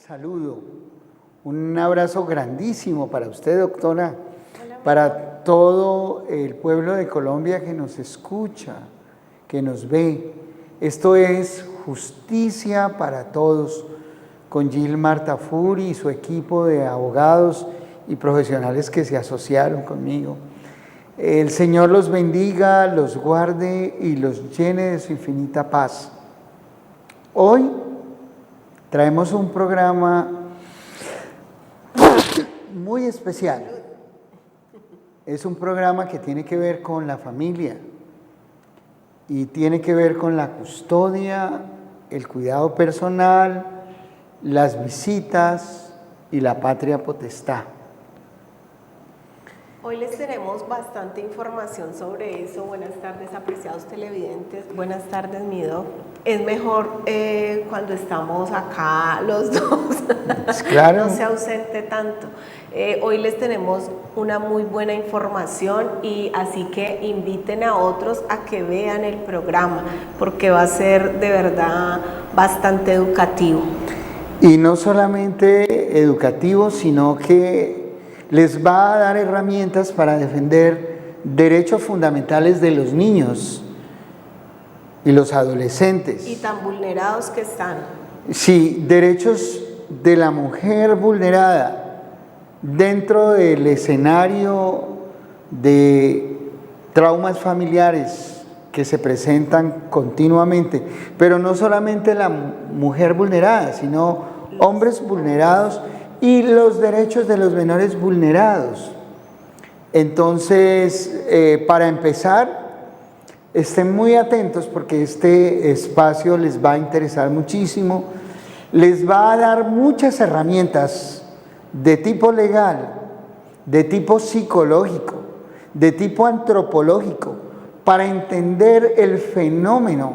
saludo, un abrazo grandísimo para usted, doctora, para todo el pueblo de Colombia que nos escucha, que nos ve. Esto es Justicia para Todos, con Gilmar Tafuri y su equipo de abogados y profesionales que se asociaron conmigo. El Señor los bendiga, los guarde y los llene de su infinita paz. Hoy traemos un programa muy especial. Es un programa que tiene que ver con la familia y tiene que ver con la custodia, el cuidado personal, las visitas y la patria potestad. Hoy les tenemos bastante información sobre eso. Buenas tardes, apreciados televidentes. Buenas tardes, mi doc. Es mejor cuando estamos acá los dos, Claro. no se ausente tanto. Hoy les tenemos una muy buena información y así que inviten a otros a que vean el programa porque va a ser de verdad bastante educativo. Y no solamente educativo, sino que les va a dar herramientas para defender derechos fundamentales de los niños y los adolescentes. Y tan vulnerados que están. Sí, derechos de la mujer vulnerada dentro del escenario de traumas familiares que se presentan continuamente, pero no solamente la mujer vulnerada, sino hombres vulnerados y los derechos de los menores vulnerados. Entonces, para empezar, estén muy atentos porque este espacio les va a interesar muchísimo, les va a dar muchas herramientas de tipo legal, de tipo psicológico, de tipo antropológico, para entender el fenómeno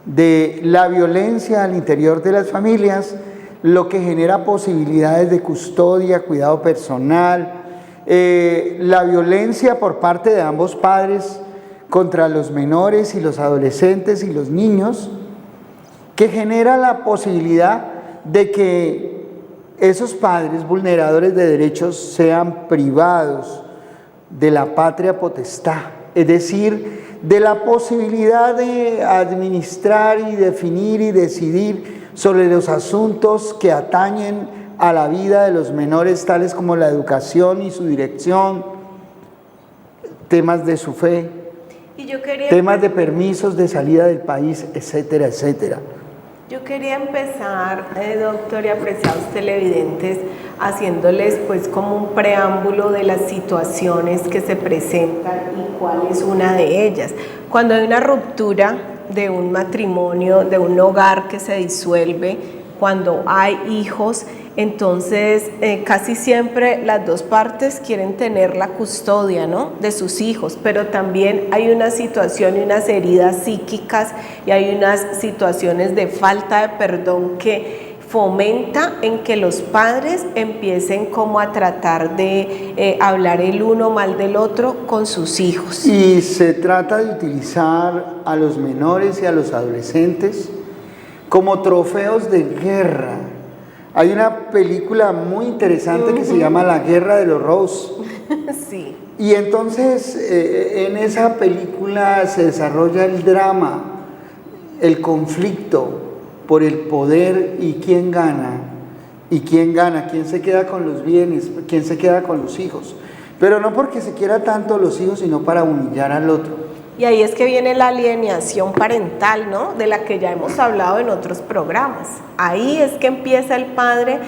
de la violencia al interior de las familias, lo que genera posibilidades de custodia, cuidado personal, la violencia por parte de ambos padres contra los menores y los adolescentes y los niños, que genera la posibilidad de que esos padres vulneradores de derechos sean privados de la patria potestad, es decir, de la posibilidad de administrar y definir y decidir sobre los asuntos que atañen a la vida de los menores, tales como la educación y su dirección, temas de su fe, temas de permisos de salida del país, etcétera, etcétera. Yo quería empezar, doctor y apreciados televidentes, haciéndoles pues como un preámbulo de las situaciones que se presentan y cuál es una de ellas. Cuando hay una ruptura de un matrimonio, de un hogar que se disuelve, cuando hay hijos, entonces casi siempre las dos partes quieren tener la custodia, ¿no?, de sus hijos, pero también hay una situación y unas heridas psíquicas y hay unas situaciones de falta de perdón que fomenta en que los padres empiecen como a tratar de hablar el uno mal del otro con sus hijos. Y se trata de utilizar a los menores y a los adolescentes como trofeos de guerra. Hay una película muy interesante que se llama La Guerra de los Rose. Sí. Y entonces en esa película se desarrolla el drama, el conflicto por el poder y quién gana, quién se queda con los bienes, quién se queda con los hijos. Pero no porque se quiera tanto los hijos, sino para humillar al otro. Y ahí es que viene la alienación parental, ¿no?, de la que ya hemos hablado en otros programas. Ahí es que empieza el padre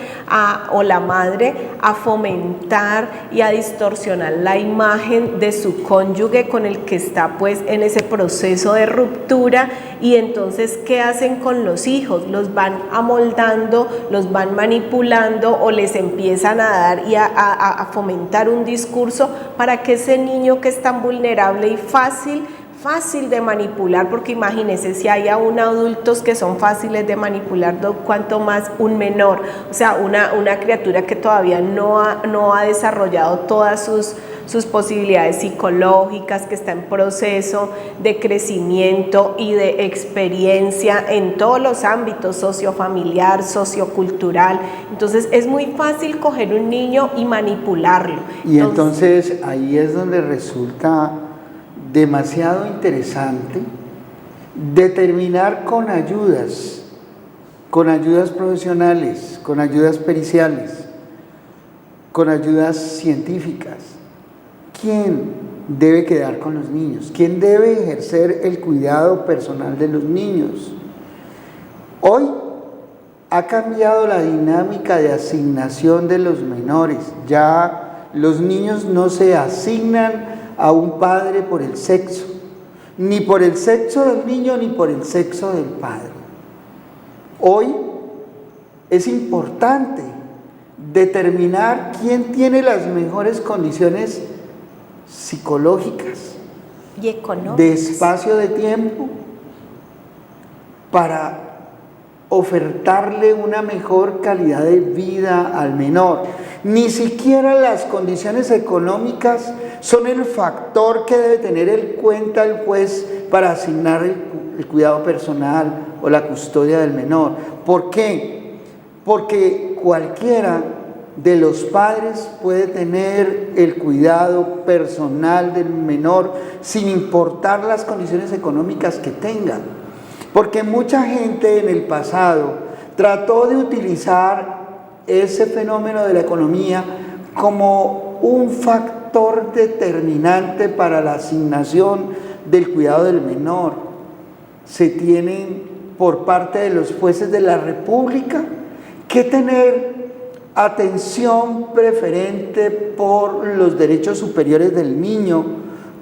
o la madre a fomentar y a distorsionar la imagen de su cónyuge con el que está pues en ese proceso de ruptura. Y entonces, ¿qué hacen con los hijos? Los van amoldando, los van manipulando o les empiezan a dar y a fomentar un discurso para que ese niño que es tan vulnerable y fácil de manipular, porque imagínense, si hay aún adultos que son fáciles de manipular, cuanto más un menor, o sea, una criatura que todavía no ha desarrollado todas sus posibilidades psicológicas, que está en proceso de crecimiento y de experiencia en todos los ámbitos, sociofamiliar, sociocultural. Entonces es muy fácil coger un niño y manipularlo. Y entonces ahí es donde resulta demasiado interesante determinar con ayudas profesionales, con ayudas periciales, con ayudas científicas, quién debe quedar con los niños, quién debe ejercer el cuidado personal de los niños. Hoy ha cambiado la dinámica de asignación de los menores. Ya los niños no se asignan a un padre por el sexo, ni por el sexo del niño ni por el sexo del padre. Hoy es importante determinar quién tiene las mejores condiciones psicológicas y económicas, de espacio de tiempo, para ofertarle una mejor calidad de vida al menor. Ni siquiera las condiciones económicas son el factor que debe tener en cuenta el juez para asignar el cuidado personal o la custodia del menor. ¿Por qué? Porque cualquiera de los padres puede tener el cuidado personal del menor sin importar las condiciones económicas que tenga. Porque mucha gente en el pasado trató de utilizar ese fenómeno de la economía como un factor determinante para la asignación del cuidado del menor. Se tienen por parte de los jueces de la República que tener atención preferente por los derechos superiores del niño,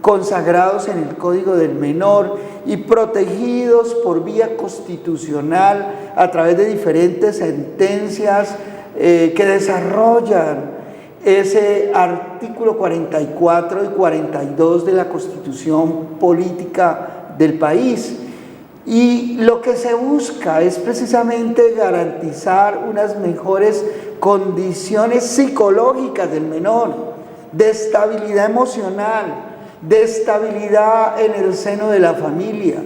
consagrados en el Código del Menor y protegidos por vía constitucional a través de diferentes sentencias que desarrollan ese artículo 44 y 42 de la Constitución Política del país. Y lo que se busca es precisamente garantizar unas mejores condiciones psicológicas del menor, de estabilidad emocional, de estabilidad en el seno de la familia.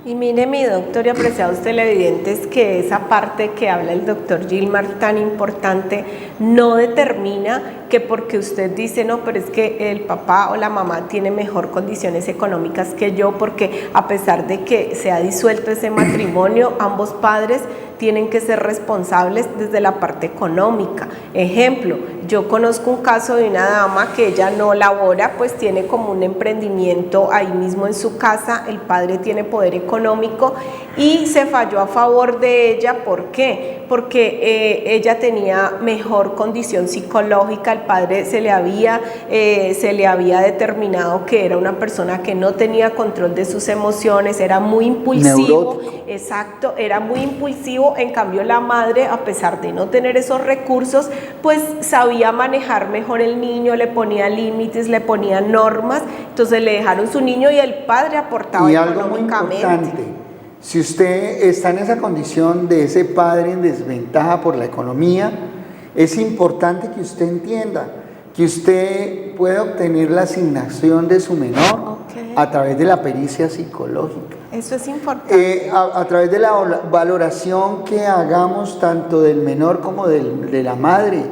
Y mire, mi doctor y apreciados televidentes, que esa parte que habla el doctor Gilmar tan importante no determina que porque usted dice, no, pero es que el papá o la mamá tiene mejor condiciones económicas que yo, porque a pesar de que se ha disuelto ese matrimonio, ambos padres tienen que ser responsables desde la parte económica. Ejemplo, yo conozco un caso de una dama que ella no labora, pues tiene como un emprendimiento ahí mismo en su casa, el padre tiene poder económico y se falló a favor de ella. ¿Por qué? Porque ella tenía mejor condición psicológica, el padre se le había determinado que era una persona que no tenía control de sus emociones, era muy impulsivo. Neurótico. Exacto, era muy impulsivo. En cambio la madre, a pesar de no tener esos recursos, pues sabía manejar mejor el niño, le ponía límites, le ponía normas, entonces le dejaron su niño y el padre aportaba económicamente. Y algo muy importante, si usted está en esa condición de ese padre en desventaja por la economía, es importante que usted entienda que usted puede obtener la asignación de su menor a través de la pericia psicológica. Eso es importante. A través de la valoración que hagamos tanto del menor como de la madre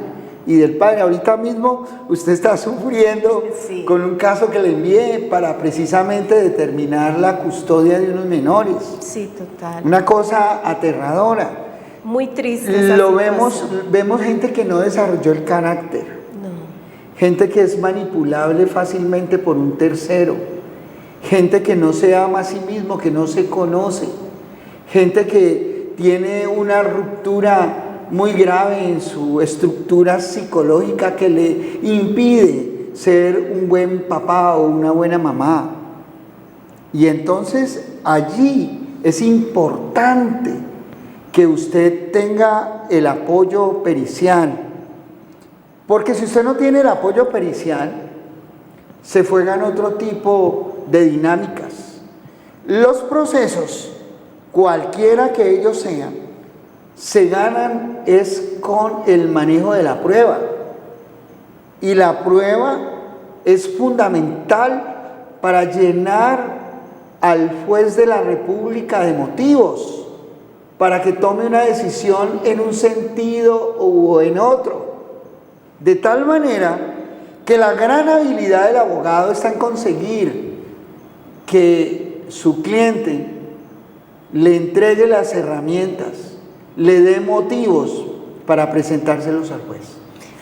y del padre. Ahorita mismo usted está sufriendo con un caso que le envié para precisamente determinar la custodia de unos menores. Sí, total. Una cosa aterradora. Muy triste. Vemos gente que no desarrolló el carácter. No. Gente que es manipulable fácilmente por un tercero. Gente que no se ama a sí mismo, que no se conoce. Gente que tiene una ruptura muy grave en su estructura psicológica que le impide ser un buen papá o una buena mamá. Y entonces allí es importante que usted tenga el apoyo pericial. Porque si usted no tiene el apoyo pericial, se juegan otro tipo de dinámicas. Los procesos, cualquiera que ellos sean, se ganan es con el manejo de la prueba. Y la prueba es fundamental para llenar al juez de la República de motivos, para que tome una decisión en un sentido o en otro. De tal manera que la gran habilidad del abogado está en conseguir que su cliente le entregue las herramientas, le dé motivos para presentárselos al juez.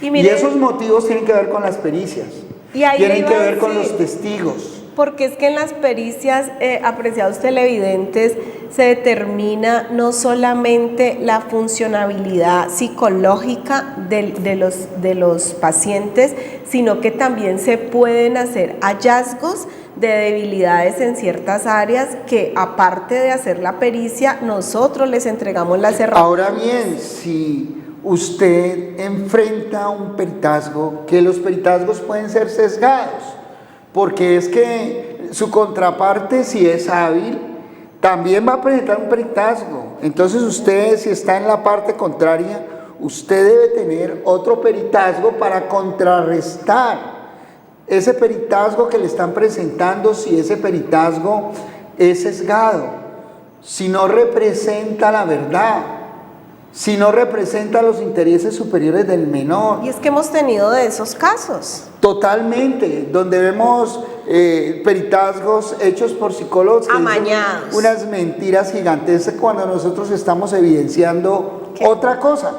Y esos motivos tienen que ver con las pericias, tienen que ver con los testigos. Porque es que en las pericias, apreciados televidentes, se determina no solamente la funcionabilidad psicológica de los pacientes, sino que también se pueden hacer hallazgos de debilidades en ciertas áreas que, aparte de hacer la pericia, nosotros les entregamos las herramientas. Ahora bien, si usted enfrenta un peritazgo, que los peritazgos pueden ser sesgados, porque es que su contraparte, si es hábil, también va a presentar un peritazgo. Entonces usted, si está en la parte contraria, usted debe tener otro peritazgo para contrarrestar ese peritazgo que le están presentando, si ese peritazgo es sesgado, si no representa la verdad, si no representa los intereses superiores del menor. Y es que hemos tenido de esos casos. Totalmente, donde vemos peritazgos hechos por psicólogos que amañados, dicen unas mentiras gigantescas cuando nosotros estamos evidenciando otra cosa.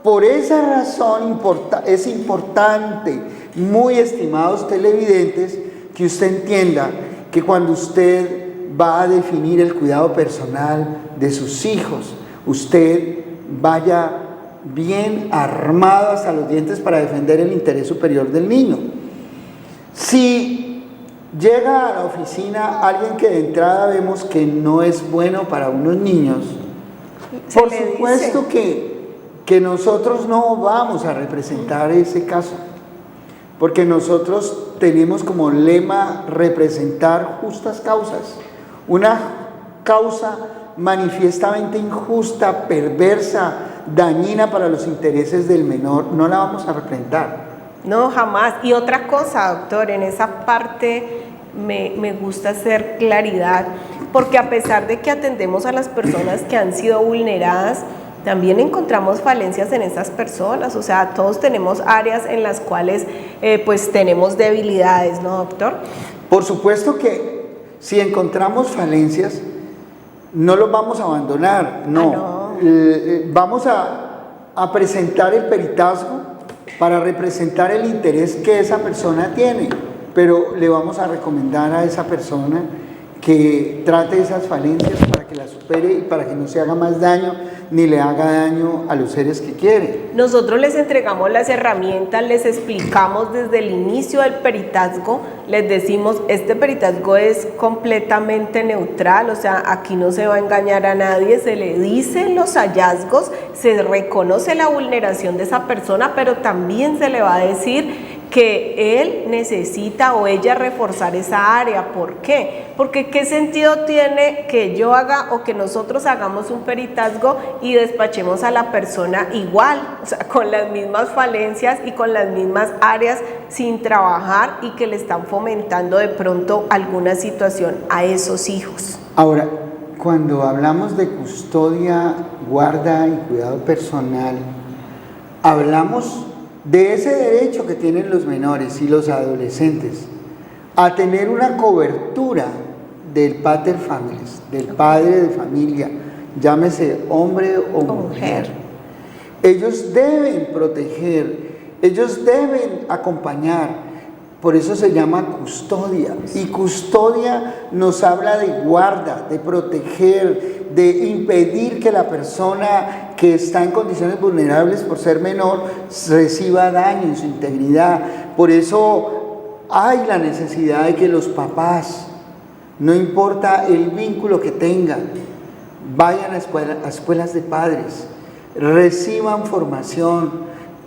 Por esa razón es importante, muy estimados televidentes, que usted entienda que cuando usted va a definir el cuidado personal de sus hijos, usted vaya bien armado hasta los dientes para defender el interés superior del niño. Si llega a la oficina alguien que de entrada vemos que no es bueno para unos niños, por supuesto que nosotros no vamos a representar ese caso, porque nosotros tenemos como lema representar justas causas. Una causa manifiestamente injusta, perversa, dañina para los intereses del menor, no la vamos a representar. No, jamás. Y otra cosa, doctor, en esa parte me gusta hacer claridad, porque a pesar de que atendemos a las personas que han sido vulneradas, también encontramos falencias en esas personas. O sea, todos tenemos áreas en las cuales pues tenemos debilidades, ¿no, doctor? Por supuesto que si encontramos falencias, no los vamos a abandonar, no. Vamos a presentar el peritazgo para representar el interés que esa persona tiene, pero le vamos a recomendar a esa persona que trate esas falencias para que las supere y para que no se haga más daño ni le haga daño a los seres que quiere. Nosotros les entregamos las herramientas, les explicamos desde el inicio del peritazgo, les decimos, este peritazgo es completamente neutral, o sea, aquí no se va a engañar a nadie, se le dicen los hallazgos, se reconoce la vulneración de esa persona, pero también se le va a decir que él necesita o ella reforzar esa área. ¿Por qué? Porque ¿qué sentido tiene que yo haga o que nosotros hagamos un peritazgo y despachemos a la persona igual, o sea, con las mismas falencias y con las mismas áreas sin trabajar y que le están fomentando de pronto alguna situación a esos hijos? Ahora, cuando hablamos de custodia, guarda y cuidado personal, hablamos de ese derecho que tienen los menores y los adolescentes a tener una cobertura del pater familias, del padre de familia, llámese hombre o mujer. Ellos deben proteger, ellos deben acompañar, por eso se llama custodia. Y custodia nos habla de guarda, de proteger, de impedir que la persona que está en condiciones vulnerables por ser menor reciba daño en su integridad. Por eso hay la necesidad de que los papás, no importa el vínculo que tengan, vayan a escuelas de padres, reciban formación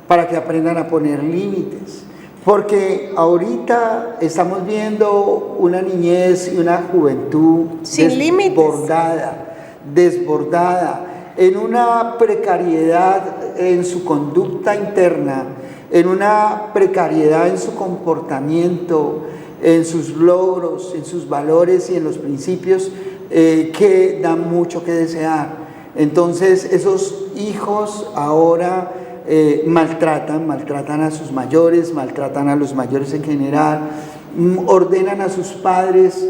para que aprendan a poner límites. Porque ahorita estamos viendo una niñez y una juventud desbordada, en una precariedad en su conducta interna, en una precariedad en su comportamiento, en sus logros, en sus valores y en los principios que dan mucho que desear. Entonces esos hijos ahora maltratan a sus mayores, maltratan a los mayores en general, ordenan a sus padres,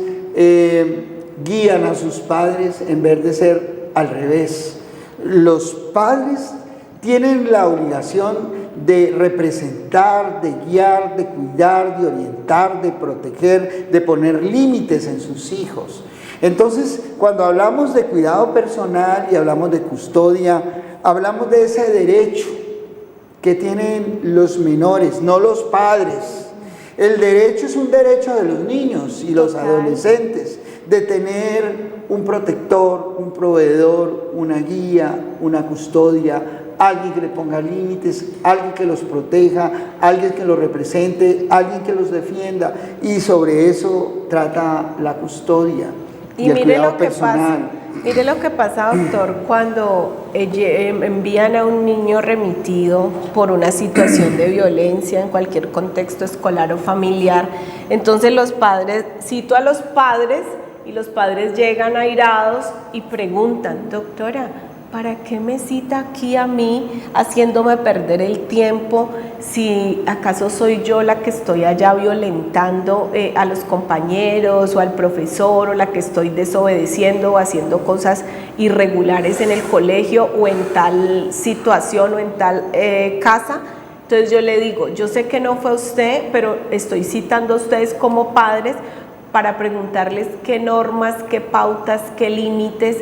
guían a sus padres en vez de ser al revés. Los padres tienen la obligación de representar, de guiar, de cuidar, de orientar, de proteger, de poner límites en sus hijos. Entonces, cuando hablamos de cuidado personal y hablamos de custodia, hablamos de ese derecho que tienen los menores, no los padres. El derecho es un derecho de los niños y los adolescentes, de tener un protector, un proveedor, una guía, una custodia, alguien que le ponga límites, alguien que los proteja, alguien que los represente, alguien que los defienda, y sobre eso trata la custodia y el cuidado personal. Mire lo que pasa, doctor, cuando envían a un niño remitido por una situación de violencia en cualquier contexto escolar o familiar. Entonces los padres, cito a los padres, y los padres llegan airados y preguntan: doctora, ¿para qué me cita aquí a mí haciéndome perder el tiempo? Si acaso soy yo la que estoy allá violentando a los compañeros o al profesor, o la que estoy desobedeciendo o haciendo cosas irregulares en el colegio o en tal situación o en tal casa. Entonces yo le digo: yo sé que no fue usted, pero estoy citando a ustedes como padres para preguntarles qué normas, qué pautas, qué límites,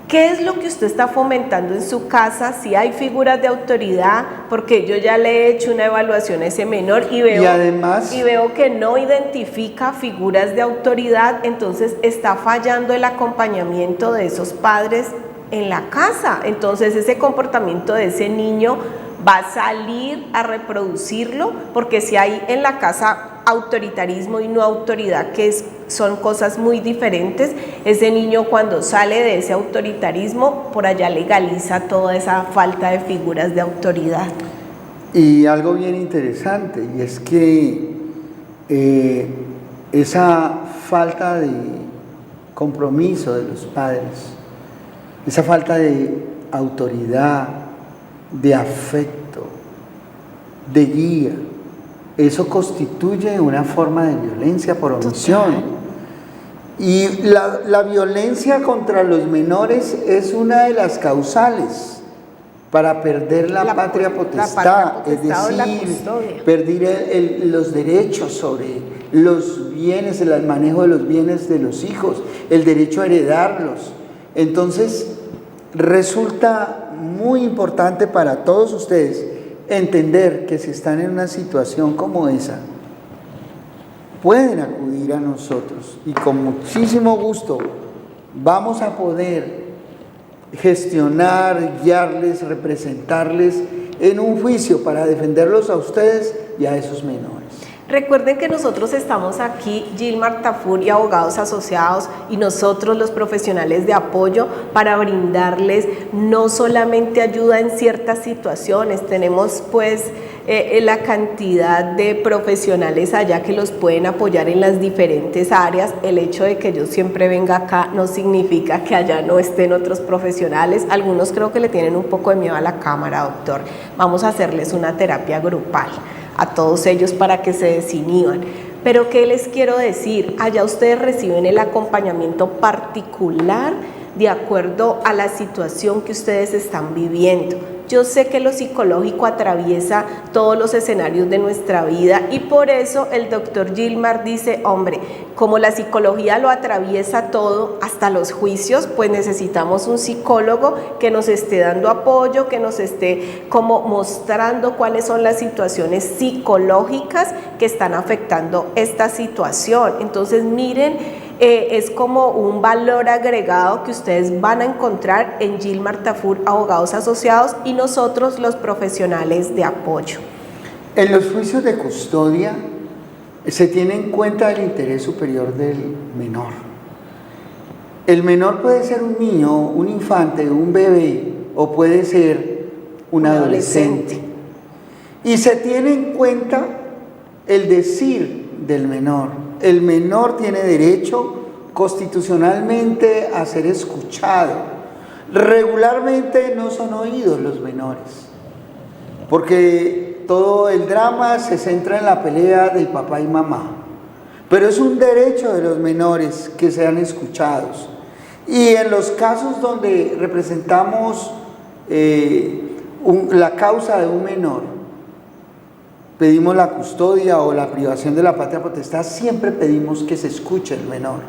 qué es lo que usted está fomentando en su casa, si hay figuras de autoridad, porque yo ya le he hecho una evaluación a ese menor y veo que no identifica figuras de autoridad. Entonces está fallando el acompañamiento de esos padres en la casa. Entonces ese comportamiento de ese niño va a salir a reproducirlo, porque si hay en la casa autoritarismo y no autoridad, que son cosas muy diferentes, ese niño cuando sale de ese autoritarismo, por allá legaliza toda esa falta de figuras de autoridad. Y algo bien interesante, y es que esa falta de compromiso de los padres, esa falta de autoridad, de afecto, de guía, eso constituye una forma de violencia por omisión. Total. Y la violencia contra los menores es una de las causales para perder la patria potestad, es decir, perder los derechos sobre los bienes, el manejo de los bienes de los hijos, el derecho a heredarlos. Entonces, resulta muy importante para todos ustedes entender que si están en una situación como esa, pueden acudir a nosotros y con muchísimo gusto vamos a poder gestionar, guiarles, representarles en un juicio para defenderlos a ustedes y a esos menores. Recuerden que nosotros estamos aquí, Gilmar Tafur y Abogados Asociados, y nosotros los profesionales de apoyo, para brindarles no solamente ayuda en ciertas situaciones. Tenemos pues la cantidad de profesionales allá que los pueden apoyar en las diferentes áreas. El hecho de que yo siempre venga acá no significa que allá no estén otros profesionales. Algunos creo que le tienen un poco de miedo a la cámara, doctor. Vamos a hacerles una terapia grupal a todos ellos para que se desinhiban. Pero ¿qué les quiero decir? Allá ustedes reciben el acompañamiento particular de acuerdo a la situación que ustedes están viviendo. Yo sé que lo psicológico atraviesa todos los escenarios de nuestra vida, y por eso el doctor Gilmar dice: hombre, como la psicología lo atraviesa todo, hasta los juicios, pues necesitamos un psicólogo que nos esté dando apoyo, que nos esté como mostrando cuáles son las situaciones psicológicas que están afectando esta situación. Entonces miren, es como un valor agregado que ustedes van a encontrar en Gilmar Tafur Abogados Asociados y nosotros los profesionales de apoyo. En los juicios de custodia se tiene en cuenta el interés superior del menor. El menor puede ser un niño, un infante, un bebé, o puede ser un adolescente. Y se tiene en cuenta el decir del menor. El menor tiene derecho constitucionalmente a ser escuchado. Regularmente no son oídos los menores, porque todo el drama se centra en la pelea de papá y mamá. Pero es un derecho de los menores que sean escuchados. Y en los casos donde representamos la causa de un menor, pedimos la custodia o la privación de la patria potestad, siempre pedimos que se escuche el menor,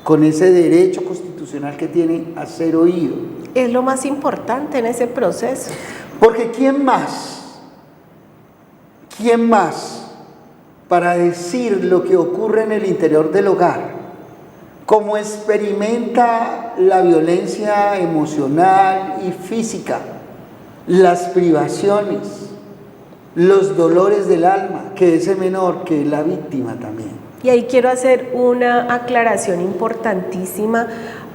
con ese derecho constitucional que tiene a ser oído. Es lo más importante en ese proceso. Porque ¿quién más para decir lo que ocurre en el interior del hogar? Cómo experimenta la violencia emocional y física, las privaciones, los dolores del alma, que ese menor, que es la víctima también. Y ahí quiero hacer una aclaración importantísima,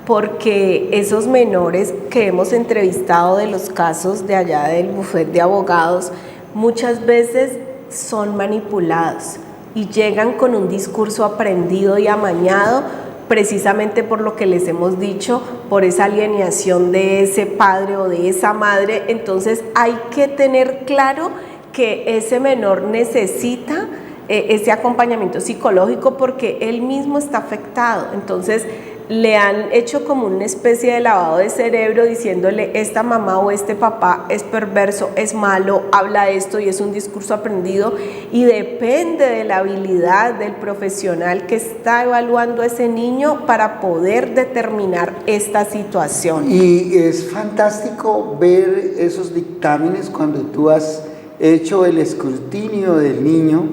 porque esos menores que hemos entrevistado de los casos de allá del bufete de abogados, muchas veces son manipulados y llegan con un discurso aprendido y amañado, precisamente por lo que les hemos dicho, por esa alienación de ese padre o de esa madre. Entonces hay que tener claro que ese menor necesita ese acompañamiento psicológico, porque él mismo está afectado. Entonces le han hecho como una especie de lavado de cerebro, diciéndole: esta mamá o este papá es perverso, es malo, habla esto, y es un discurso aprendido, y depende de la habilidad del profesional que está evaluando a ese niño para poder determinar esta situación. Y es fantástico ver esos dictámenes cuando tú has hecho el escrutinio del niño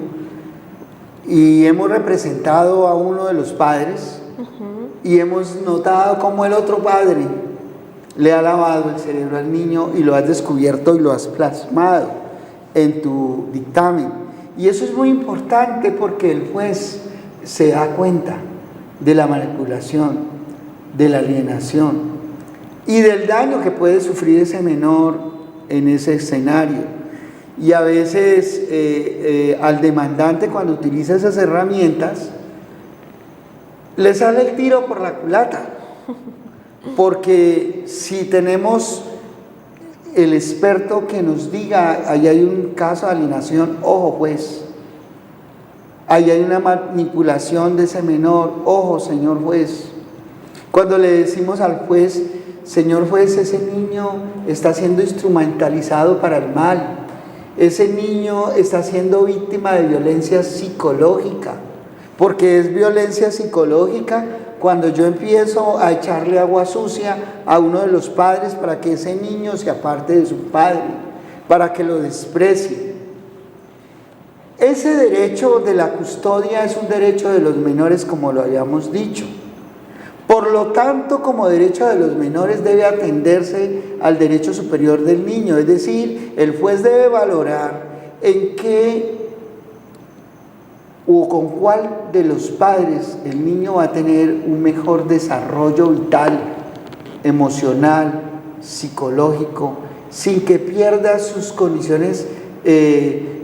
y hemos representado a uno de los padres. Y hemos notado cómo el otro padre le ha lavado el cerebro al niño, y lo has descubierto y lo has plasmado en tu dictamen. Y eso es muy importante, porque el juez se da cuenta de la manipulación, de la alienación y del daño que puede sufrir ese menor en ese escenario. Y a veces al demandante, cuando utiliza esas herramientas, le sale el tiro por la culata, porque si tenemos el experto que nos diga: ahí hay un caso de alienación, ojo juez, ahí hay una manipulación de ese menor, ojo señor juez. Cuando le decimos al juez: señor juez, ese niño está siendo instrumentalizado para el mal, ese niño está siendo víctima de violencia psicológica, porque es violencia psicológica cuando yo empiezo a echarle agua sucia a uno de los padres para que ese niño se aparte de su padre, para que lo desprecie. Ese derecho de la custodia es un derecho de los menores, como lo habíamos dicho. Por lo tanto, como derecho de los menores debe atenderse al derecho superior del niño, es decir, el juez debe valorar en qué o con cuál de los padres el niño va a tener un mejor desarrollo vital, emocional, psicológico, sin que pierda sus condiciones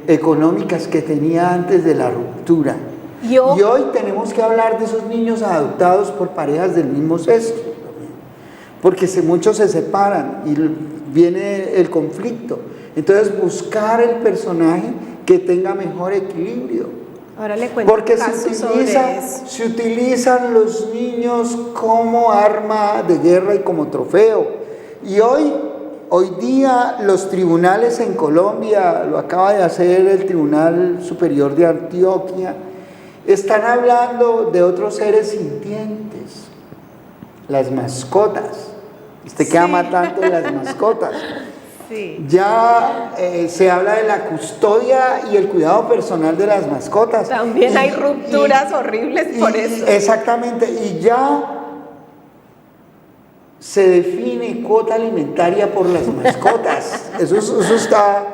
económicas que tenía antes de la ruptura. Y hoy tenemos que hablar de esos niños adoptados por parejas del mismo sexo, porque muchos se separan y viene el conflicto. Entonces, buscar el personaje que tenga mejor equilibrio. Ahora le cuento. Porque se utilizan los niños como arma de guerra y como trofeo. Y hoy día los tribunales en Colombia, lo acaba de hacer el Tribunal Superior de Antioquia, están hablando de otros seres sintientes, las mascotas. Usted que ama tanto las mascotas. Sí. Ya se habla de la custodia y el cuidado personal de las mascotas. También hay rupturas horribles por eso. Exactamente, y ya se define cuota alimentaria por las mascotas. Eso está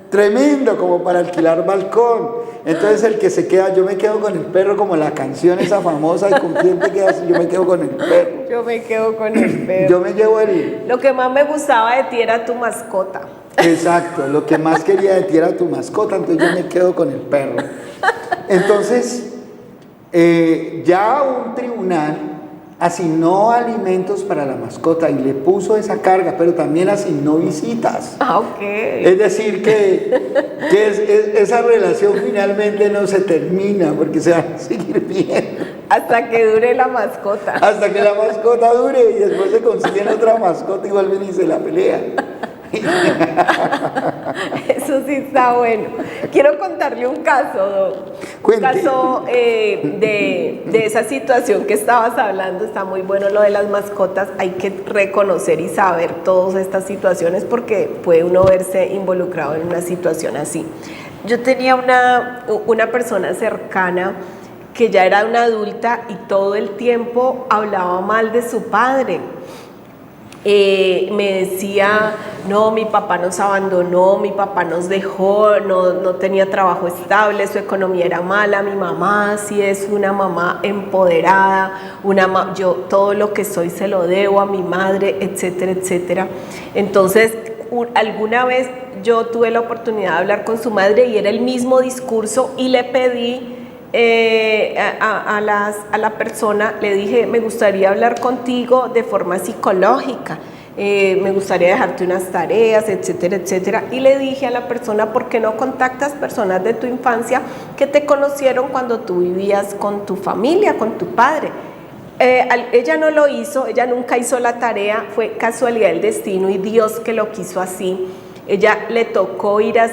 tremendo, como para alquilar balcón. Entonces el que se queda: yo me quedo con el perro, como la canción esa famosa, ¿y con quién te quedas? Yo me quedo con el perro. Yo me quedo con el perro. Yo me llevo el... Lo que más me gustaba de ti era tu mascota. Exacto, lo que más quería de ti era tu mascota, entonces yo me quedo con el perro. Entonces, ya un tribunal asignó alimentos para la mascota y le puso esa carga, pero también asignó visitas. Ah, ok. Es decir, esa relación finalmente no se termina porque se van a seguir viendo. Hasta que dure la mascota. Hasta que la mascota dure y después se consiguen otra mascota y vuelven y se la pelean. Eso sí está bueno. Quiero contarle un caso, Doc. Cuente. Un caso de esa situación que estabas hablando. Está muy bueno lo de las mascotas. Hay que reconocer y saber todas estas situaciones porque puede uno verse involucrado en una situación así. Yo tenía una persona cercana que ya era una adulta y todo el tiempo hablaba mal de su padre. Me decía, no, mi papá nos abandonó, mi papá nos dejó, no tenía trabajo estable, su economía era mala, mi mamá sí es una mamá empoderada, yo todo lo que soy se lo debo a mi madre, etcétera, etcétera. Entonces, alguna vez yo tuve la oportunidad de hablar con su madre y era el mismo discurso y le pedí a la persona, le dije, me gustaría hablar contigo de forma psicológica, me gustaría dejarte unas tareas, etcétera, etcétera. Y le dije a la persona, ¿por qué no contactas personas de tu infancia que te conocieron cuando tú vivías con tu familia, con tu padre? Ella no lo hizo, ella nunca hizo la tarea, fue casualidad del destino y Dios que lo quiso así. Ella le tocó ir a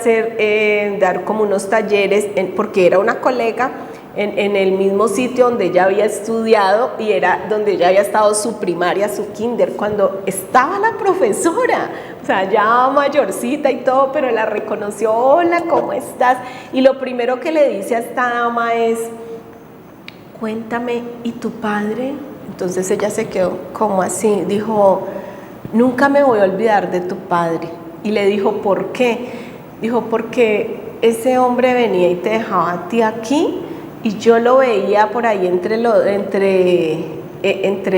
dar como unos talleres, porque era una colega en el mismo sitio donde ella había estudiado y era donde ella había estado su primaria, su kinder, cuando estaba la profesora, o sea, ya mayorcita y todo, pero la reconoció, hola, ¿cómo estás? Y lo primero que le dice a esta dama es, cuéntame, ¿y tu padre? Entonces ella se quedó como así, dijo, nunca me voy a olvidar de tu padre. Y le dijo, ¿por qué? Dijo, porque ese hombre venía y te dejaba a ti aquí y yo lo veía por ahí entre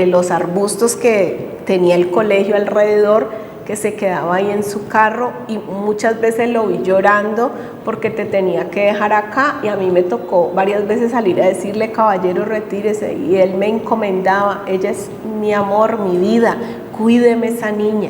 los arbustos que tenía el colegio alrededor, que se quedaba ahí en su carro y muchas veces lo vi llorando porque te tenía que dejar acá y a mí me tocó varias veces salir a decirle, caballero, retírese, y él me encomendaba, ella es mi amor, mi vida, cuídeme esa niña.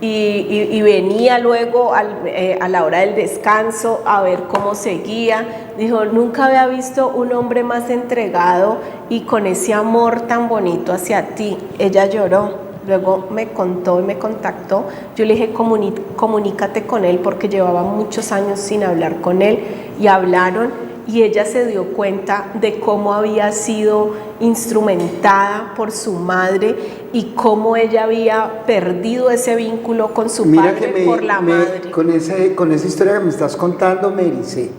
Y venía luego a la hora del descanso a ver cómo seguía. Dijo, nunca había visto un hombre más entregado y con ese amor tan bonito hacia ti. Ella lloró, luego me contó y me contactó. Yo le dije, comunícate con él porque llevaba muchos años sin hablar con él y hablaron. Y ella se dio cuenta de cómo había sido instrumentada por su madre y cómo ella había perdido ese vínculo con su padre por la madre. Con esa historia que me estás contando me ericé.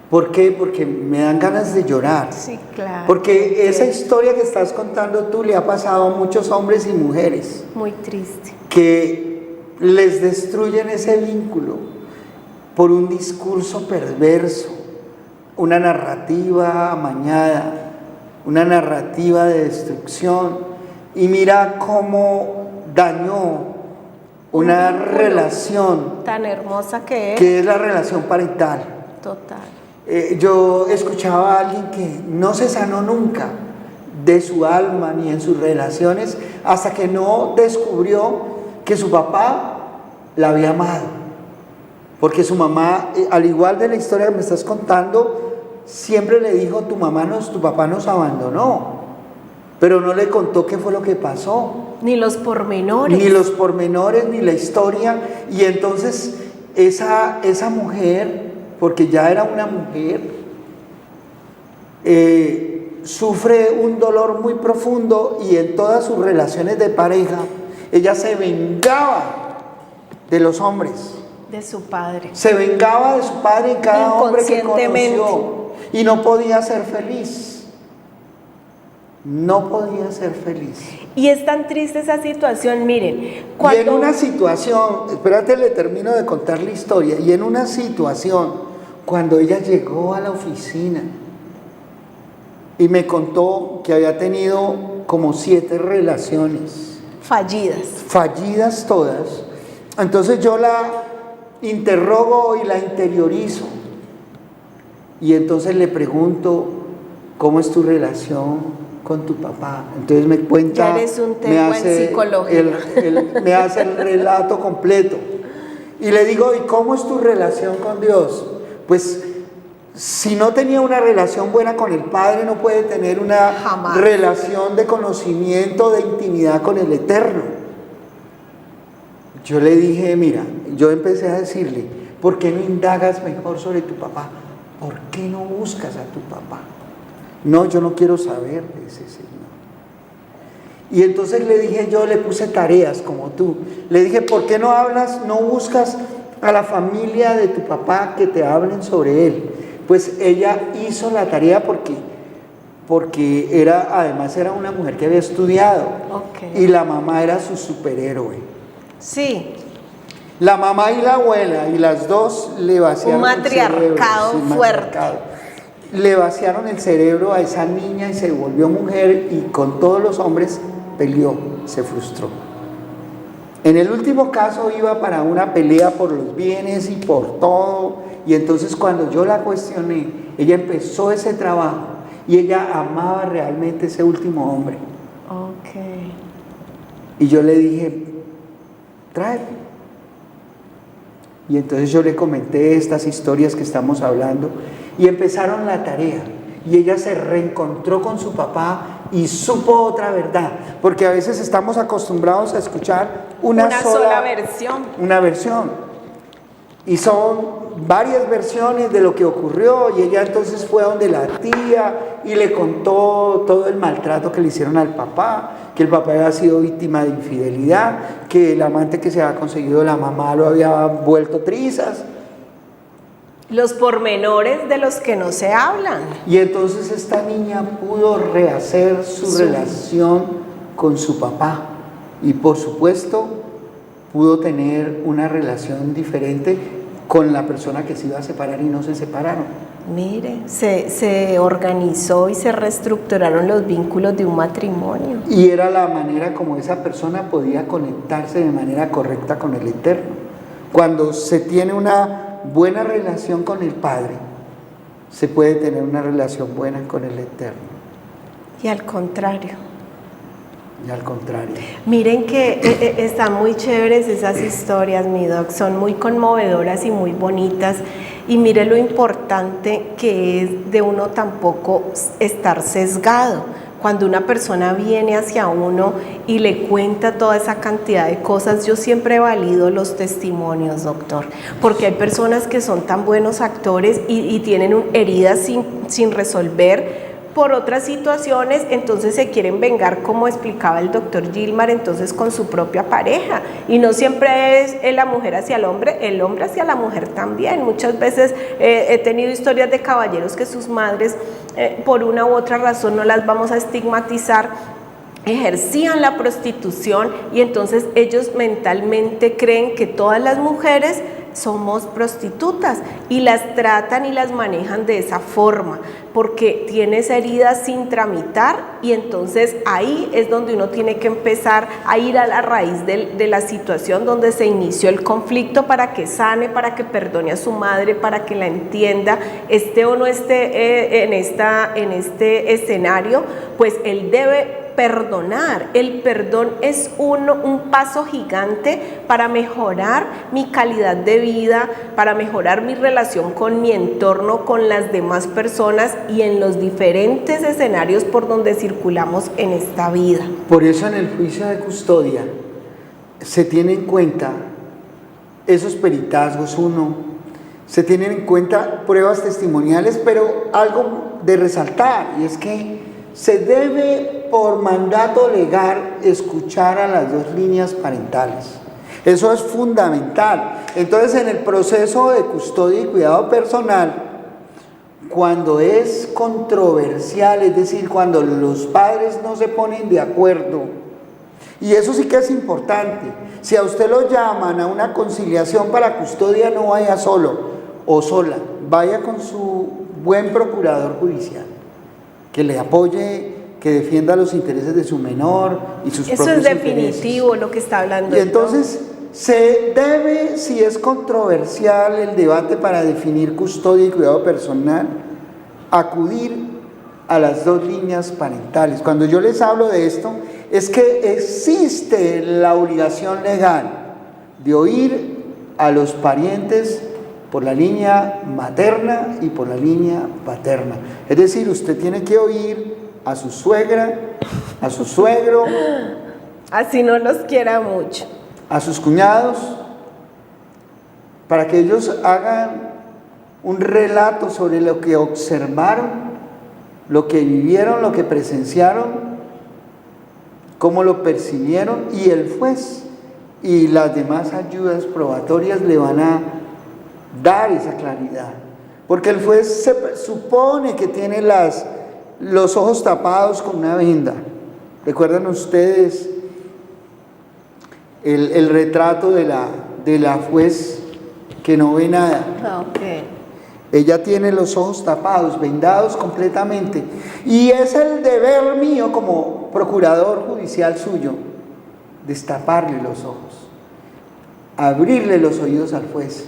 ¿Por qué? Porque me dan ganas de llorar. Sí, claro. Porque esa historia que estás contando tú le ha pasado a muchos hombres y mujeres. Muy triste. Que les destruyen ese vínculo por un discurso perverso. Una narrativa amañada, una narrativa de destrucción, y mira cómo dañó una relación tan hermosa que es la relación parental. Total. Yo escuchaba a alguien que no se sanó nunca de su alma ni en sus relaciones hasta que no descubrió que su papá la había amado. Porque su mamá, al igual de la historia que me estás contando, siempre le dijo, tu papá nos abandonó, pero no le contó qué fue lo que pasó. Ni los pormenores. Ni los pormenores, ni la historia. Y entonces esa mujer, porque ya era una mujer, sufre un dolor muy profundo y en todas sus relaciones de pareja, ella se vengaba de los hombres. De su padre. Se vengaba de su padre en cada hombre que conoció y no podía ser feliz. No podía ser feliz. Y es tan triste esa situación, miren. Y en una situación, espérate, le termino de contar la historia, y en una situación, cuando ella llegó a la oficina y me contó que había tenido como 7 relaciones. Fallidas. Fallidas todas. Entonces yo interrogo y la interiorizo. Y entonces le pregunto, ¿cómo es tu relación con tu papá? Entonces me cuenta, ya eres un tema en psicología. me hace el relato completo. Y le digo, ¿y cómo es tu relación con Dios? Pues si no tenía una relación buena con el Padre, no puede tener una relación de conocimiento, de intimidad con el Eterno. Yo le dije, mira, yo empecé a decirle, ¿por qué no indagas mejor sobre tu papá? ¿Por qué no buscas a tu papá? No, yo no quiero saber de ese Señor. Y entonces le dije, yo le puse tareas como tú. Le dije, ¿por qué no hablas, no buscas a la familia de tu papá que te hablen sobre él? Pues ella hizo la tarea porque además era una mujer que había estudiado. Okay. Y la mamá era su superhéroe. Sí. La mamá y la abuela, y las dos le vaciaron el cerebro. Un matriarcado fuerte. Le vaciaron el cerebro a esa niña y se volvió mujer y con todos los hombres peleó, se frustró. En el último caso iba para una pelea por los bienes y por todo, y entonces cuando yo la cuestioné, ella empezó ese trabajo y ella amaba realmente ese último hombre. Okay. Y yo le dije, tráete. Y entonces yo le comenté estas historias que estamos hablando y empezaron la tarea. Y ella se reencontró con su papá y supo otra verdad. Porque a veces estamos acostumbrados a escuchar una sola versión. Una versión. Y son varias versiones de lo que ocurrió. Y ella entonces fue a donde la tía y le contó todo el maltrato que le hicieron al papá, que el papá había sido víctima de infidelidad, que el amante que se había conseguido la mamá lo había vuelto trizas. Los pormenores de los que no se hablan. Y entonces esta niña pudo rehacer su relación con su papá. Y por supuesto, pudo tener una relación diferente con la persona que se iba a separar y no se separaron. Mire, se organizó y se reestructuraron los vínculos de un matrimonio. Y era la manera como esa persona podía conectarse de manera correcta con el Eterno. Cuando se tiene una buena relación con el Padre, se puede tener una relación buena con el Eterno. Y al contrario. Miren que están muy chéveres esas historias, mi doc, son muy conmovedoras y muy bonitas. Y mire lo importante que es de uno tampoco estar sesgado. Cuando una persona viene hacia uno y le cuenta toda esa cantidad de cosas, yo siempre valido los testimonios, doctor, porque hay personas que son tan buenos actores y tienen heridas sin resolver por otras situaciones, entonces se quieren vengar, como explicaba el doctor Gilmar, entonces con su propia pareja, y no siempre es la mujer hacia el hombre hacia la mujer también. Muchas veces he tenido historias de caballeros que sus madres, por una u otra razón, no las vamos a estigmatizar, ejercían la prostitución y entonces ellos mentalmente creen que todas las mujeres somos prostitutas y las tratan y las manejan de esa forma porque tienes heridas sin tramitar, y entonces ahí es donde uno tiene que empezar a ir a la raíz de la situación donde se inició el conflicto, para que sane, para que perdone a su madre, para que la entienda, esté o no esté en este escenario, pues él debe perdonar. El perdón es un paso gigante para mejorar mi calidad de vida, para mejorar mi relación con mi entorno, con las demás personas y en los diferentes escenarios por donde circulamos en esta vida. Por eso en el juicio de custodia se tiene en cuenta esos peritazgos, se tienen en cuenta pruebas testimoniales, pero algo de resaltar, y es que se debe por mandato legal escuchar a las dos líneas parentales. Eso es fundamental. Entonces, en el proceso de custodia y cuidado personal, cuando es controversial, es decir, cuando los padres no se ponen de acuerdo, y eso sí que es importante, si a usted lo llaman a una conciliación para custodia, no vaya solo o sola, vaya con su buen procurador judicial, que le apoye, que defienda los intereses de su menor y sus propios intereses. Eso es definitivo lo que está hablando. Y entonces Se debe, si es controversial el debate para definir custodia y cuidado personal, acudir a las dos líneas parentales. Cuando yo les hablo de esto, es que existe la obligación legal de oír a los parientes por la línea materna y por la línea paterna. Es decir, usted tiene que oír a su suegra, a su suegro, así no los quiera mucho, a sus cuñados, para que ellos hagan un relato sobre lo que observaron, lo que vivieron, lo que presenciaron, cómo lo percibieron, y el juez y las demás ayudas probatorias le van a dar esa claridad. Porque el juez se supone que tiene los ojos tapados con una venda. ¿Recuerdan ustedes el retrato de la juez que no ve nada? Okay. Ella tiene los ojos tapados, vendados completamente. Y es el deber mío como procurador judicial suyo destaparle los ojos, abrirle los oídos al juez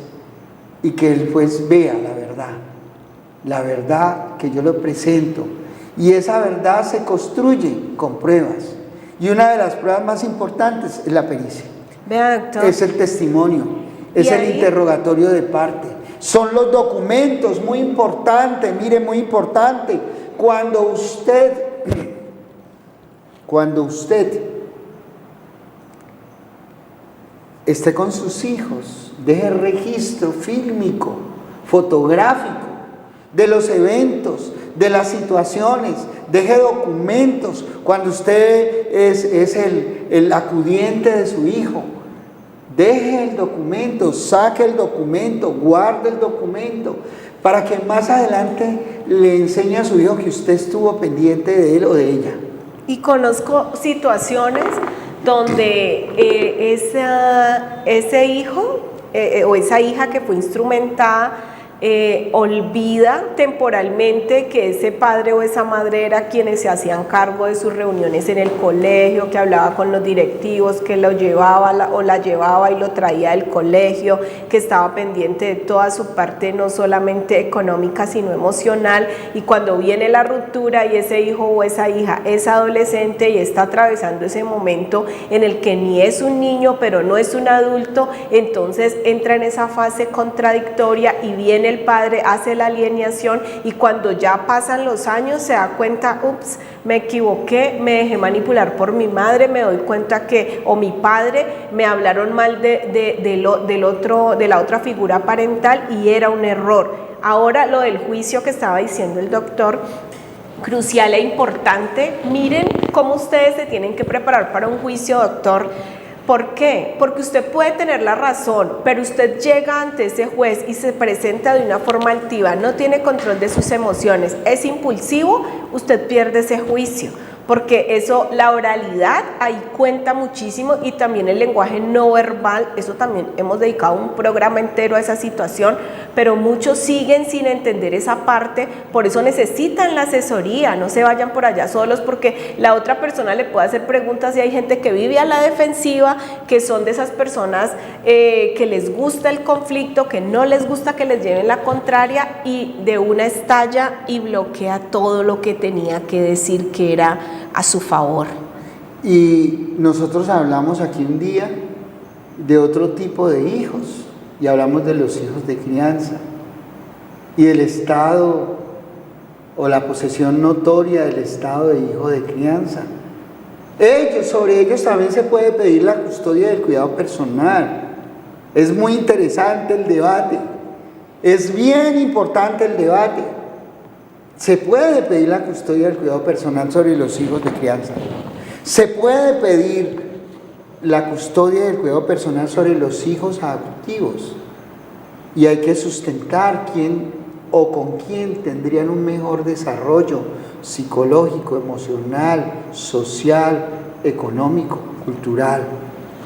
y que el juez vea la verdad que yo le presento. Y esa verdad se construye con pruebas. Y una de las pruebas más importantes es la pericia. Vea, doctor. Es el testimonio, es el interrogatorio de parte. Son los documentos, muy importante, mire, muy importante. Cuando usted esté con sus hijos, deje registro fílmico, fotográfico, de los eventos, de las situaciones, deje documentos. Cuando usted es el acudiente de su hijo, deje el documento, saque el documento, guarde el documento, para que más adelante le enseñe a su hijo que usted estuvo pendiente de él o de ella. Y conozco situaciones donde ese hijo o esa hija que fue instrumentada olvida temporalmente que ese padre o esa madre era quienes se hacían cargo de sus reuniones en el colegio, que hablaba con los directivos, que lo llevaba o la llevaba y lo traía del colegio, que estaba pendiente de toda su parte, no solamente económica, sino emocional. Y cuando viene la ruptura y ese hijo o esa hija es adolescente y está atravesando ese momento en el que ni es un niño, pero no es un adulto, entonces entra en esa fase contradictoria y viene el padre, hace la alienación, y cuando ya pasan los años se da cuenta, ups, me equivoqué, me dejé manipular por mi madre, me doy cuenta que, o mi padre, me hablaron mal de la otra figura parental y era un error. Ahora lo del juicio que estaba diciendo el doctor, crucial e importante. Miren cómo ustedes se tienen que preparar para un juicio, doctor. ¿Por qué? Porque usted puede tener la razón, pero usted llega ante ese juez y se presenta de una forma altiva, no tiene control de sus emociones, es impulsivo, usted pierde ese juicio. Porque eso, la oralidad ahí cuenta muchísimo, y también el lenguaje no verbal, eso también hemos dedicado un programa entero a esa situación, pero muchos siguen sin entender esa parte, por eso necesitan la asesoría, no se vayan por allá solos, porque la otra persona le puede hacer preguntas y hay gente que vive a la defensiva, que son de esas personas que les gusta el conflicto, que no les gusta que les lleven la contraria, y de una estalla y bloquea todo lo que tenía que decir que era a su favor. Y nosotros hablamos aquí un día de otro tipo de hijos, y hablamos de los hijos de crianza y del estado o la posesión notoria del estado de hijo de crianza. Sobre ellos también se puede pedir la custodia del cuidado personal. Es muy interesante el debate, es bien importante el debate. Se puede pedir la custodia del cuidado personal sobre los hijos de crianza. Se puede pedir la custodia del cuidado personal sobre los hijos adoptivos. Y hay que sustentar quién o con quién tendrían un mejor desarrollo psicológico, emocional, social, económico, cultural.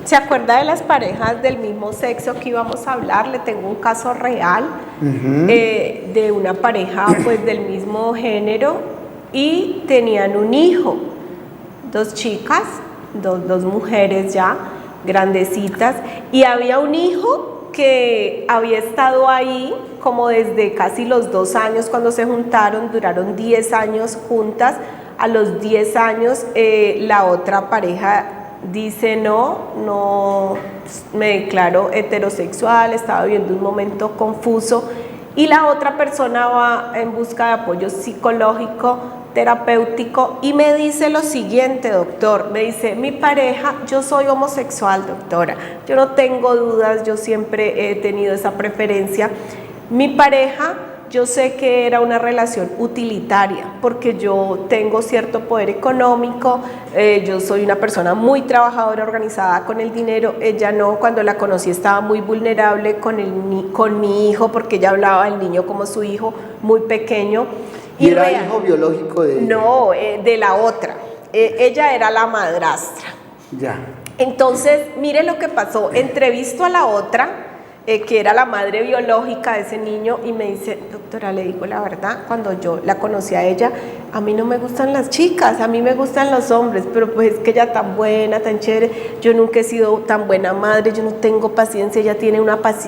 ¿Se acuerda de las parejas del mismo sexo que íbamos a hablar? Le tengo un caso real de una pareja pues del mismo género, y tenían un hijo, dos chicas, dos mujeres ya, grandecitas, y había un hijo que había estado ahí como desde casi los 2 años cuando se juntaron, duraron 10 años juntas. A los 10 años la otra pareja dice no me declaro heterosexual, estaba viviendo un momento confuso, y la otra persona va en busca de apoyo psicológico, terapéutico, y me dice lo siguiente, doctor, me dice: mi pareja, yo soy homosexual, doctora, yo no tengo dudas, yo siempre he tenido esa preferencia, mi pareja, yo sé que era una relación utilitaria porque yo tengo cierto poder económico, yo soy una persona muy trabajadora, organizada con el dinero, ella no, cuando la conocí estaba muy vulnerable con mi hijo porque ella hablaba del niño como su hijo muy pequeño. ¿Y era hijo biológico de ella? No, de la otra, ella era la madrastra. Ya. Entonces, mire lo que pasó, entrevisto a la otra, que era la madre biológica de ese niño, y me dice: doctora, le digo la verdad, cuando yo la conocí a ella, a mí no me gustan las chicas, a mí me gustan los hombres, pero pues es que ella tan buena, tan chévere, yo nunca he sido tan buena madre, yo no tengo paciencia, ella tiene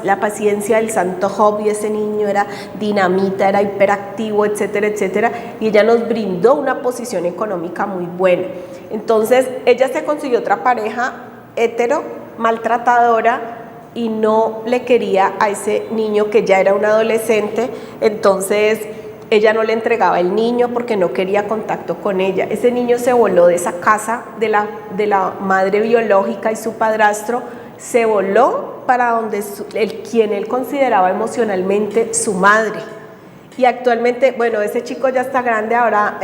la paciencia del santo Job, y ese niño era dinamita, era hiperactivo, etcétera, etcétera, y ella nos brindó una posición económica muy buena. Entonces ella se consiguió otra pareja hetero, maltratadora, y no le quería a ese niño que ya era un adolescente, entonces ella no le entregaba el niño porque no quería contacto con ella. Ese niño se voló de esa casa de la madre biológica y su padrastro, se voló para donde quien él consideraba emocionalmente su madre. Y actualmente, bueno, ese chico ya está grande, ahora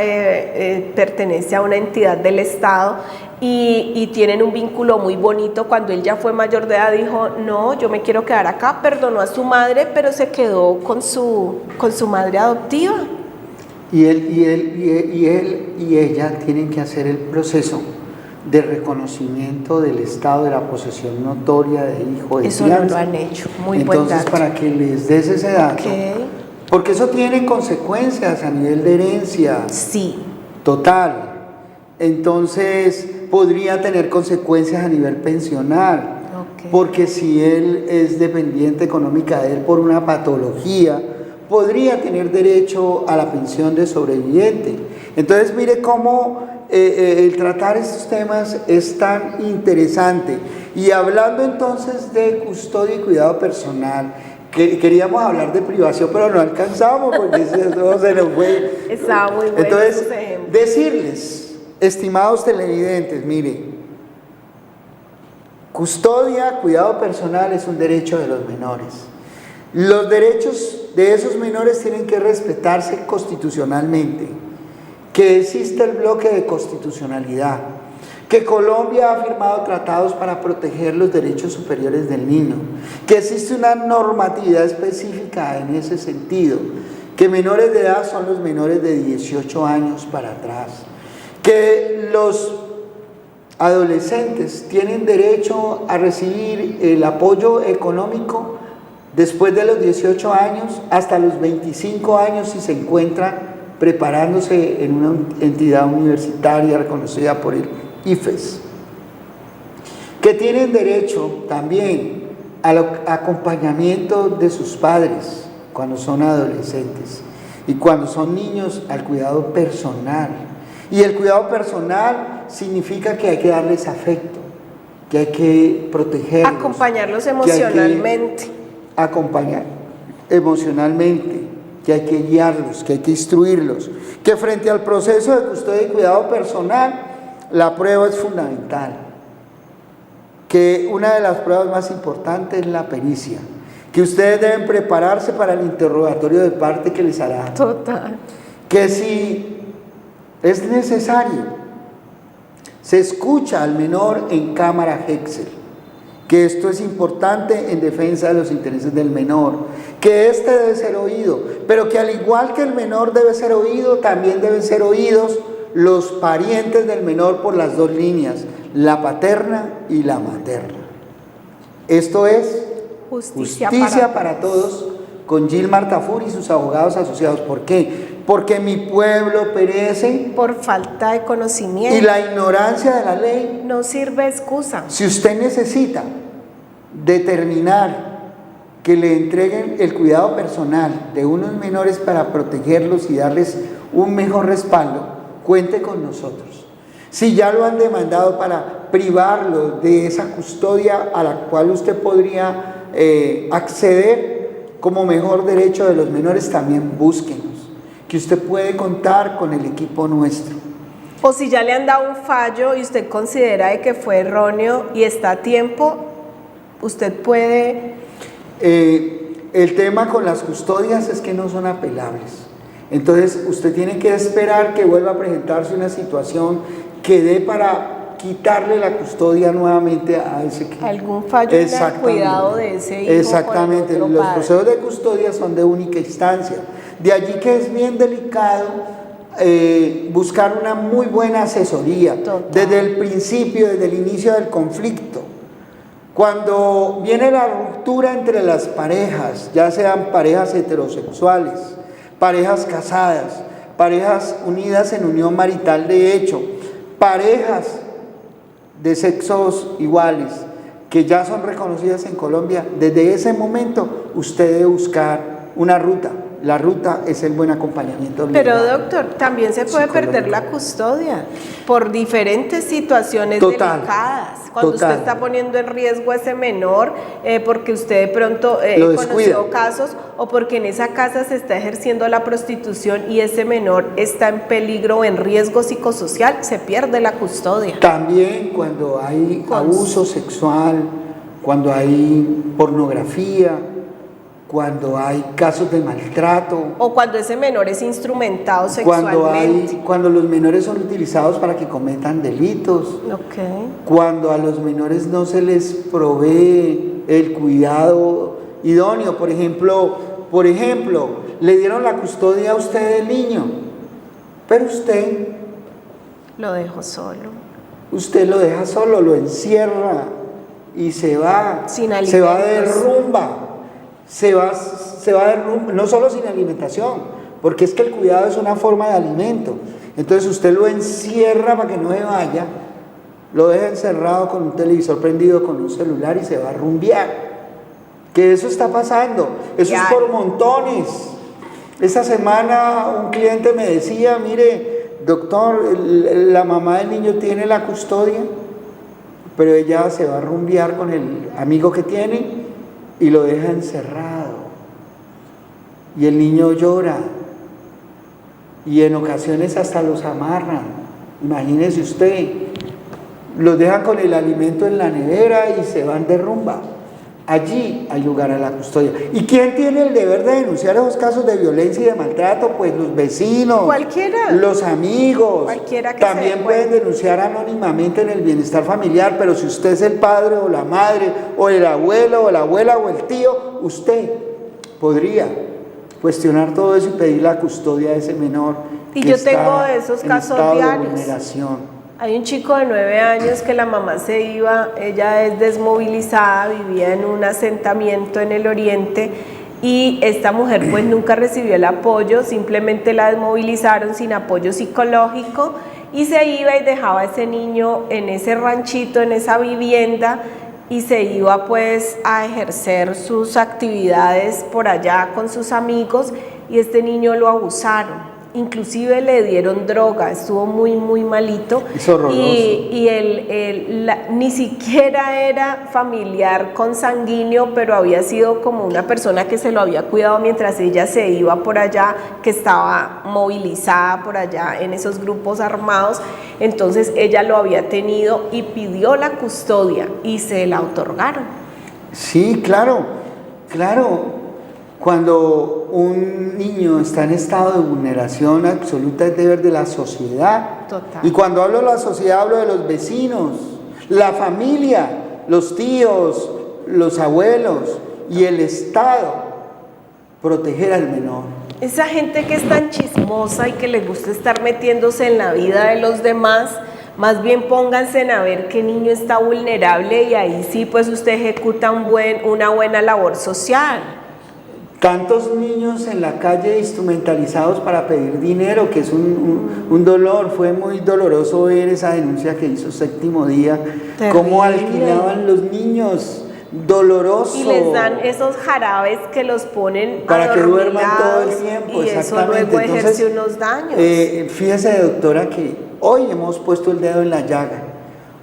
pertenece a una entidad del Estado y tienen un vínculo muy bonito. Cuando él ya fue mayor de edad dijo: no, yo me quiero quedar acá, perdonó a su madre, pero se quedó con su madre adoptiva. Y él y ella tienen que hacer el proceso de reconocimiento del estado de la posesión notoria de hijo de eso crianza. no lo han hecho, muy buen dato. Entonces, para que les des ese dato, porque eso tiene consecuencias a nivel de herencia. Sí. Total. Entonces, podría tener consecuencias a nivel pensional. Porque si él es dependiente económica de él por una patología, podría tener derecho a la pensión de sobreviviente. Entonces, mire cómo el tratar estos temas es tan interesante. Y hablando entonces de custodia y cuidado personal, queríamos hablar de privación, pero no alcanzamos porque eso se nos fue. Estaba muy bueno. Entonces, decirles, estimados televidentes, mire, custodia, cuidado personal es un derecho de los menores. Los derechos de esos menores tienen que respetarse constitucionalmente, que existe el bloque de constitucionalidad, que Colombia ha firmado tratados para proteger los derechos superiores del niño, que existe una normatividad específica en ese sentido, que menores de edad son los menores de 18 años para atrás, que los adolescentes tienen derecho a recibir el apoyo económico después de los 18 años hasta los 25 años si se encuentran preparándose en una entidad universitaria reconocida por el IFES, que tienen derecho también al acompañamiento de sus padres cuando son adolescentes y cuando son niños al cuidado personal. Y el cuidado personal significa que hay que darles afecto, que hay que protegerlos, acompañarlos emocionalmente, acompañar emocionalmente, que hay que guiarlos, que hay que instruirlos, que frente al proceso de custodia y cuidado personal, la prueba es fundamental, que una de las pruebas más importantes es la pericia, que ustedes deben prepararse para el interrogatorio de parte que les hará. Total. Que si es necesario, se escucha al menor en cámara Hexel, que esto es importante en defensa de los intereses del menor, que éste debe ser oído, pero que al igual que el menor debe ser oído, también deben ser oídos los parientes del menor por las dos líneas, la paterna y la materna. Esto es justicia para todos, con Gilmar Tafur y sus abogados asociados. ¿Por qué? porque mi pueblo perece por falta de conocimiento. y la ignorancia de la ley. No sirve excusa. Si usted necesita determinar que le entreguen el cuidado personal de unos menores para protegerlos y darles un mejor respaldo, cuente con nosotros. Si ya lo han demandado para privarlo de esa custodia a la cual usted podría acceder como mejor derecho de los menores, también búsquenos, que usted puede contar con el equipo nuestro. O si ya le han dado un fallo y usted considera de que fue erróneo y está a tiempo, usted puede... El tema con las custodias es que no son apelables. Entonces usted tiene que esperar que vuelva a presentarse una situación que dé para quitarle la custodia nuevamente a ese que... algún fallo en el cuidado de ese hijo. Exactamente, con el los otro padre. procesos de custodia son de única instancia. De allí que es bien delicado buscar una muy buena asesoría. Total. Desde el principio, desde el inicio del conflicto. Cuando viene la ruptura entre las parejas, ya sean parejas heterosexuales, parejas casadas, parejas unidas en unión marital de hecho, parejas de sexos iguales, que ya son reconocidas en Colombia, desde ese momento usted debe buscar una ruta. La ruta es el buen acompañamiento legal. Pero doctor, también se puede perder la custodia por diferentes situaciones delicadas. Cuando usted está poniendo en riesgo a ese menor, porque usted de pronto conoció casos, o porque en esa casa se está ejerciendo la prostitución y ese menor está en peligro o en riesgo psicosocial, se pierde la custodia. También cuando hay abuso sexual, cuando hay pornografía, cuando hay casos de maltrato, o cuando ese menor es instrumentado sexualmente, cuando los menores son utilizados para que cometan delitos, cuando a los menores no se les provee el cuidado idóneo. Por ejemplo, le dieron la custodia a usted del niño, pero usted lo dejó solo. Usted lo deja solo, lo encierra y se va, se va de rumba. Se va de, no solo sin alimentación, porque es que el cuidado es una forma de alimento. Entonces usted lo encierra para que no se vaya, lo deja encerrado con un televisor prendido, con un celular, y se va a rumbear. Que eso está pasando, eso es por montones. Esta semana un cliente me decía: mire, doctor, la mamá del niño tiene la custodia, pero ella se va a rumbear con el amigo que tiene y lo deja encerrado, y el niño llora, y en ocasiones hasta los amarran. Imagínese usted, los dejan con el alimento en la nevera y se van de rumba. Allí hay lugar a la custodia. ¿Y quién tiene el deber de denunciar esos casos de violencia y de maltrato? Pues los vecinos, cualquiera, los amigos, cualquiera que también pueden denunciar anónimamente en el bienestar familiar. Pero si usted es el padre o la madre, o el abuelo o la abuela o el tío, usted podría cuestionar todo eso y pedir la custodia de ese menor. Y yo tengo esos casos diarios. Hay un chico de 9 años que la mamá se iba, ella es desmovilizada, vivía en un asentamiento en el oriente, y esta mujer pues nunca recibió el apoyo, simplemente la desmovilizaron sin apoyo psicológico, y se iba y dejaba a ese niño en ese ranchito, en esa vivienda, y se iba pues a ejercer sus actividades por allá con sus amigos, y este niño lo abusaron. Inclusive le dieron droga, estuvo muy malito. Es horroroso. Y ni siquiera era familiar consanguíneo, pero había sido como una persona que se lo había cuidado mientras ella se iba por allá, que estaba movilizada por allá en esos grupos armados. Entonces ella lo había tenido y pidió la custodia y se la otorgaron. Sí, claro. Cuando un niño está en estado de vulneración absoluta, es deber de la sociedad. Total. Y cuando hablo de la sociedad, hablo de los vecinos, la familia, los tíos, los abuelos y el Estado. Proteger al menor. Esa gente que es tan chismosa y que le gusta estar metiéndose en la vida de los demás, más bien pónganse a ver qué niño está vulnerable, y ahí sí pues usted ejecuta una buena labor social. Tantos niños en la calle instrumentalizados para pedir dinero, que es un dolor. Fue muy doloroso ver esa denuncia que hizo Séptimo Día, cómo alquilaban los niños, doloroso. Y les dan esos jarabes que los ponen para que duerman todo el tiempo, y eso luego ejerce unos daños. Fíjese, doctora, que hoy hemos puesto el dedo en la llaga.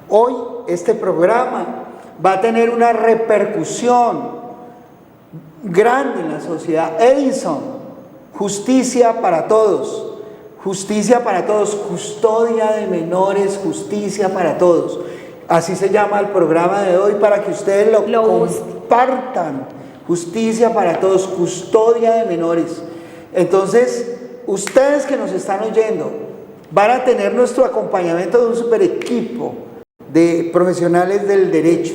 Hoy este programa va a tener una repercusión grande en la sociedad. Edison, justicia para todos, custodia de menores, justicia para todos. Así se llama el programa de hoy, para que ustedes lo compartan. Justicia para todos, custodia de menores. Entonces, ustedes que nos están oyendo van a tener nuestro acompañamiento de un super equipo de profesionales del derecho,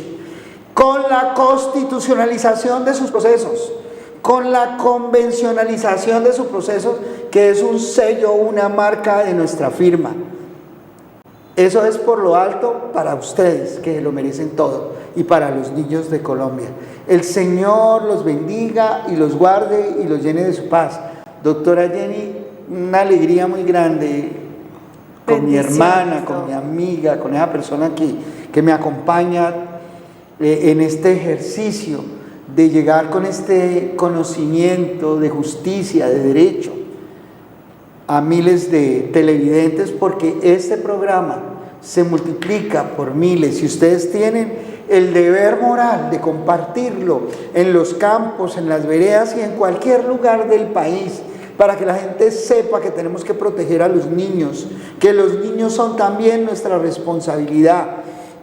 con la constitucionalización de sus procesos, con la convencionalización de sus procesos, que es un sello, una marca de nuestra firma. Eso es por lo alto para ustedes, que lo merecen todo, y para los niños de Colombia. El Señor los bendiga y los guarde y los llene de su paz. Doctora Jenny, una alegría muy grande con mi hermana, con mi amiga, con esa persona que me acompaña en este ejercicio de llegar con este conocimiento de justicia, de derecho, a miles de televidentes, porque este programa se multiplica por miles y ustedes tienen el deber moral de compartirlo en los campos, en las veredas y en cualquier lugar del país, para que la gente sepa que tenemos que proteger a los niños, que los niños son también nuestra responsabilidad,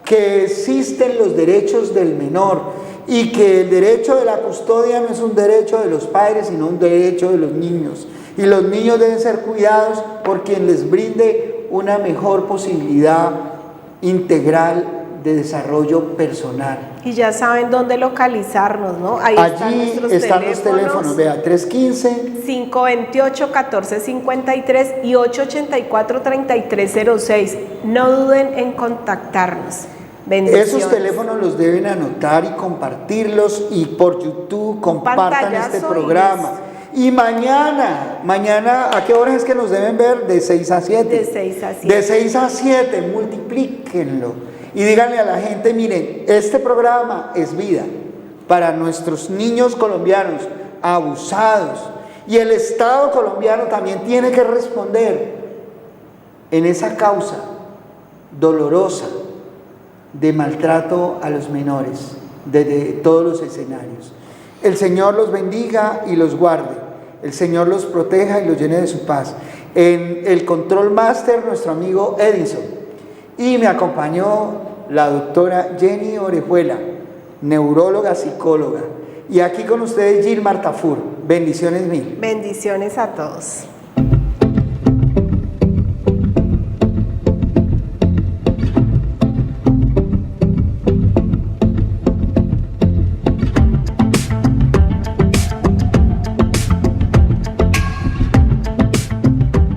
que existen los derechos del menor y que el derecho de la custodia no es un derecho de los padres, sino un derecho de los niños. Y los niños deben ser cuidados por quien les brinde una mejor posibilidad integral de desarrollo personal. Y ya saben dónde localizarnos, ¿no? Ahí allí están los teléfonos, vea, 315-528-1453 y 884-3306. No duden en contactarnos. Bendiciones. Esos teléfonos los deben anotar y compartirlos, y por YouTube compartan este programa. Y mañana, ¿a qué horas es que nos deben ver? De 6 a 7. De 6 a 7. De 6 a 7, multiplíquenlo. Y díganle a la gente, miren, este programa es vida para nuestros niños colombianos abusados. Y el Estado colombiano también tiene que responder en esa causa dolorosa de maltrato a los menores desde todos los escenarios. El Señor los bendiga y los guarde. El Señor los proteja y los llene de su paz. En el control máster, nuestro amigo Edison. Y me acompañó la doctora Jenny Orejuela, neuróloga, psicóloga. Y aquí con ustedes Gilmar Tafur. Bendiciones mil. Bendiciones a todos.